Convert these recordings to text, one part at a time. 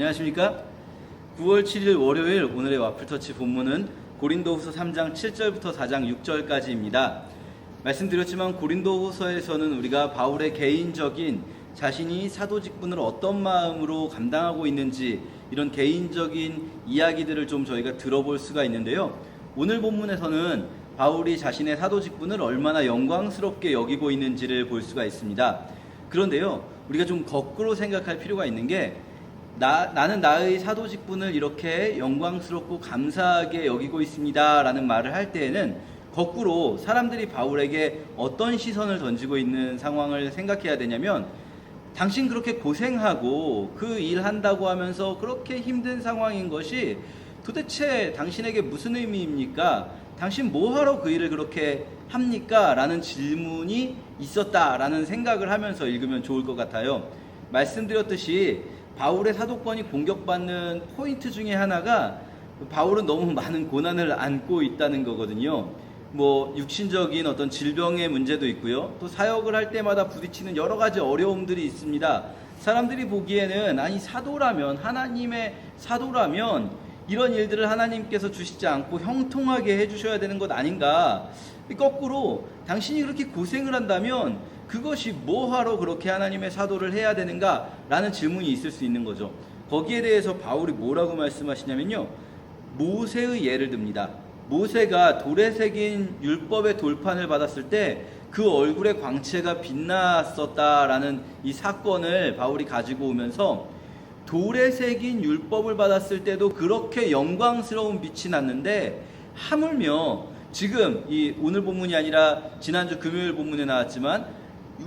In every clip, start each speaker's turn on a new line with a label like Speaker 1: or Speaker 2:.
Speaker 1: 안녕하십니까? 9월 7일 월요일 오늘의 와플터치 본문은 고린도후서 3장 7절부터 4장 6절까지입니다. 말씀드렸지만 고린도후서에서는 우리가 바울의 개인적인 자신이 사도 직분을 어떤 마음으로 감당하고 있는지 이런 개인적인 이야기들을 좀 저희가 들어볼 수가 있는데요. 오늘 본문에서는 바울이 자신의 사도 직분을 얼마나 영광스럽게 여기고 있는지를 볼 수가 있습니다. 그런데요, 우리가 좀 거꾸로 생각할 필요가 있는 게 나는 나의 사도 직분을 이렇게 영광스럽고 감사하게 여기고 있습니다 라는 말을 할 때에는 거꾸로 사람들이 바울에게 어떤 시선을 던지고 있는 상황을 생각해야 되냐면, 당신 그렇게 고생하고 그 일 한다고 하면서 그렇게 힘든 상황인 것이 도대체 당신에게 무슨 의미입니까? 당신 뭐하러 그 일을 그렇게 합니까? 라는 질문이 있었다라는 생각을 하면서 읽으면 좋을 것 같아요. 말씀드렸듯이 바울의 사도권이 공격받는 포인트 중에 하나가 바울은 너무 많은 고난을 안고 있다는 거거든요. 육신적인 어떤 질병의 문제도 있고요. 또 사역을 할 때마다 부딪히는 여러 가지 어려움들이 있습니다. 사람들이 보기에는 아니 사도라면, 하나님의 사도라면 이런 일들을 하나님께서 주시지 않고 형통하게 해주셔야 되는 것 아닌가. 거꾸로 당신이 그렇게 고생을 한다면 그것이 뭐하러 그렇게 하나님의 사도를 해야 되는가 라는 질문이 있을 수 있는 거죠. 거기에 대해서 바울이 뭐라고 말씀하시냐면요, 모세의 예를 듭니다. 모세가 돌에 새긴 율법의 돌판을 받았을 때 그 얼굴의 광채가 빛났었다라는 이 사건을 바울이 가지고 오면서, 돌에 새긴 율법을 받았을 때도 그렇게 영광스러운 빛이 났는데 하물며 지금 이 오늘 본문이 아니라 지난주 금요일 본문에 나왔지만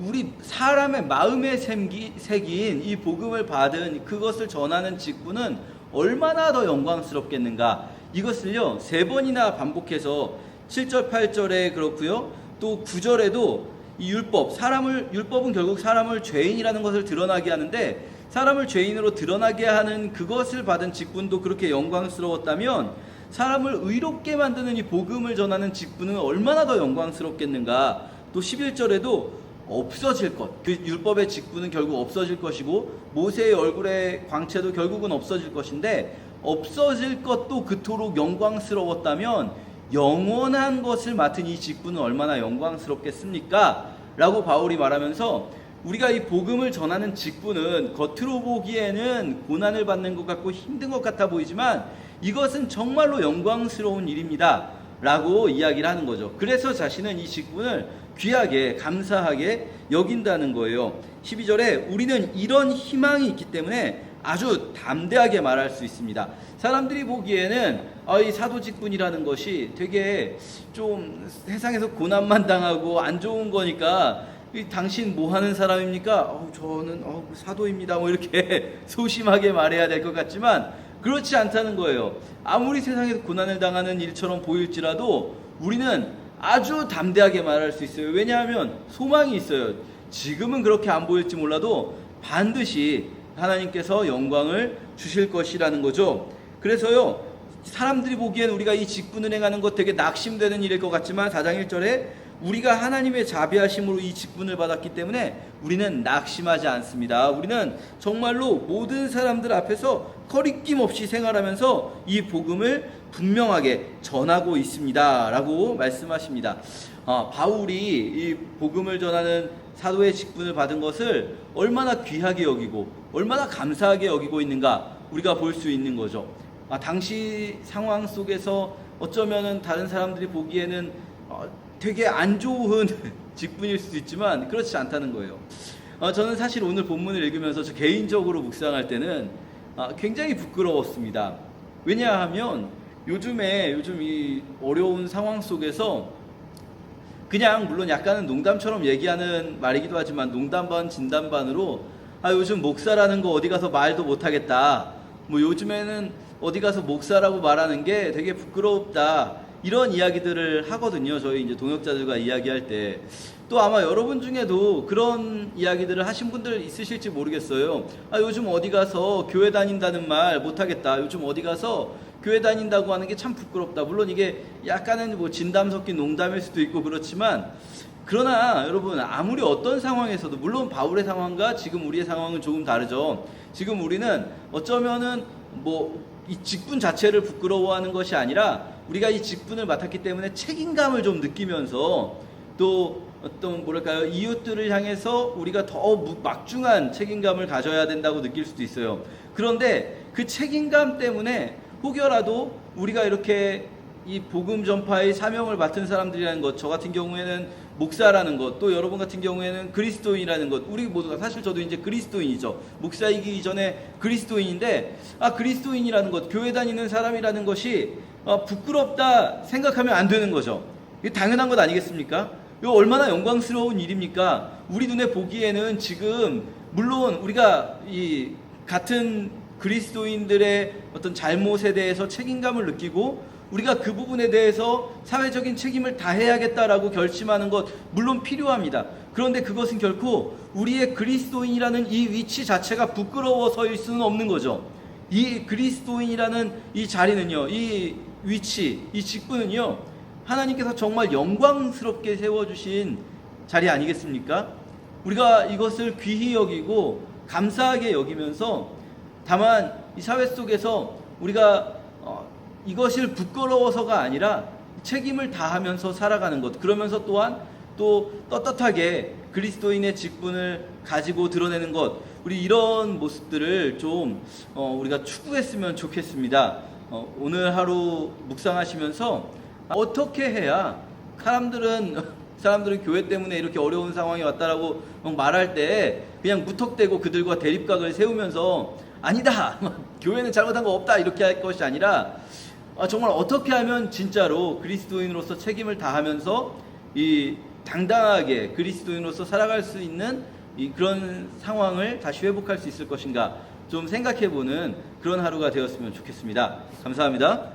Speaker 1: 우리 사람의 마음에 새긴 이 복음을 받은 그것을 전하는 직분은 얼마나 더 영광스럽겠는가. 이것을요 3번이나 반복해서 7절 8절에 그렇고요, 또 9절에도 이 율법은 결국 사람을 죄인이라는 것을 드러나게 하는데, 사람을 죄인으로 드러나게 하는 그것을 받은 직분도 그렇게 영광스러웠다면 사람을 의롭게 만드는 이 복음을 전하는 직분은 얼마나 더 영광스럽겠는가. 또 11절에도 없어질 것, 그 율법의 직분은 결국 없어질 것이고 모세의 얼굴의 광채도 결국은 없어질 것인데, 없어질 것도 그토록 영광스러웠다면 영원한 것을 맡은 이 직분은 얼마나 영광스럽겠습니까? 라고 바울이 말하면서, 우리가 이 복음을 전하는 직분은 겉으로 보기에는 고난을 받는 것 같고 힘든 것 같아 보이지만 이것은 정말로 영광스러운 일입니다 라고 이야기를 하는 거죠. 그래서 자신은 이 직분을 귀하게 감사하게 여긴다는 거예요. 12절에 우리는 이런 희망이 있기 때문에 아주 담대하게 말할 수 있습니다. 사람들이 보기에는 이 사도 직분이라는 것이 되게 좀 세상에서 고난만 당하고 안 좋은 거니까, 당신 뭐 하는 사람입니까? 저는 사도입니다. 이렇게 소심하게 말해야 될 것 같지만 그렇지 않다는 거예요. 아무리 세상에서 고난을 당하는 일처럼 보일지라도 우리는 아주 담대하게 말할 수 있어요. 왜냐하면 소망이 있어요. 지금은 그렇게 안 보일지 몰라도 반드시 하나님께서 영광을 주실 것이라는 거죠. 그래서요, 사람들이 보기엔 우리가 이 직분을 행하는 것 되게 낙심되는 일일 것 같지만 4장 1절에 우리가 하나님의 자비하심으로 이 직분을 받았기 때문에 우리는 낙심하지 않습니다. 우리는 정말로 모든 사람들 앞에서 거리낌 없이 생활하면서 이 복음을 분명하게 전하고 있습니다 라고 말씀하십니다. 바울이 이 복음을 전하는 사도의 직분을 받은 것을 얼마나 귀하게 여기고 얼마나 감사하게 여기고 있는가 우리가 볼 수 있는 거죠. 당시 상황 속에서 어쩌면은 다른 사람들이 보기에는 되게 안 좋은 직분일 수도 있지만 그렇지 않다는 거예요. 저는 사실 오늘 본문을 읽으면서 저 개인적으로 묵상할 때는 굉장히 부끄러웠습니다. 왜냐하면 요즘 이 어려운 상황 속에서 그냥 물론 약간은 농담처럼 얘기하는 말이기도 하지만 농담 반 진담 반으로 요즘 목사라는 거 어디 가서 말도 못하겠다, 요즘에는 어디 가서 목사라고 말하는 게 되게 부끄럽다, 이런 이야기들을 하거든요. 저희 이제 동역자들과 이야기할 때. 또 아마 여러분 중에도 그런 이야기들을 하신 분들 있으실지 모르겠어요. 요즘 어디 가서 교회 다닌다는 말 못하겠다, 요즘 어디 가서 교회 다닌다고 하는 게 참 부끄럽다. 물론 이게 약간은 진담 섞인 농담일 수도 있고 그렇지만 그러나 여러분, 아무리 어떤 상황에서도, 물론 바울의 상황과 지금 우리의 상황은 조금 다르죠. 지금 우리는 어쩌면은 이 직분 자체를 부끄러워하는 것이 아니라 우리가 이 직분을 맡았기 때문에 책임감을 좀 느끼면서, 또 어떤 뭐랄까요, 이웃들을 향해서 우리가 더 막중한 책임감을 가져야 된다고 느낄 수도 있어요. 그런데 그 책임감 때문에 혹여라도 우리가 이렇게 이 복음 전파의 사명을 맡은 사람들이라는 것, 저 같은 경우에는 목사라는 것, 또 여러분 같은 경우에는 그리스도인이라는 것, 우리 모두가, 사실 저도 이제 그리스도인이죠. 목사이기 전에 그리스도인인데, 그리스도인이라는 것, 교회 다니는 사람이라는 것이 부끄럽다 생각하면 안 되는 거죠. 이게 당연한 것 아니겠습니까? 이거 얼마나 영광스러운 일입니까? 우리 눈에 보기에는 지금 물론 우리가 이 같은 그리스도인들의 어떤 잘못에 대해서 책임감을 느끼고 우리가 그 부분에 대해서 사회적인 책임을 다해야겠다라고 결심하는 것 물론 필요합니다. 그런데 그것은 결코 우리의 그리스도인이라는 이 위치 자체가 부끄러워서일 수는 없는 거죠. 이 그리스도인이라는 이 자리는요, 이 위치, 이 직분은요, 하나님께서 정말 영광스럽게 세워주신 자리 아니겠습니까? 우리가 이것을 귀히 여기고 감사하게 여기면서, 다만 이 사회 속에서 우리가 이것을 부끄러워서가 아니라 책임을 다하면서 살아가는 것, 그러면서 또한 또 떳떳하게 그리스도인의 직분을 가지고 드러내는 것, 우리 이런 모습들을 좀 우리가 추구했으면 좋겠습니다. 오늘 하루 묵상하시면서 어떻게 해야 사람들은 교회 때문에 이렇게 어려운 상황이 왔다라고 말할 때 그냥 무턱대고 그들과 대립각을 세우면서 아니다, 교회는 잘못한 거 없다, 이렇게 할 것이 아니라 정말 어떻게 하면 진짜로 그리스도인으로서 책임을 다하면서 이 당당하게 그리스도인으로서 살아갈 수 있는 그런 상황을 다시 회복할 수 있을 것인가 좀 생각해보는 그런 하루가 되었으면 좋겠습니다. 감사합니다.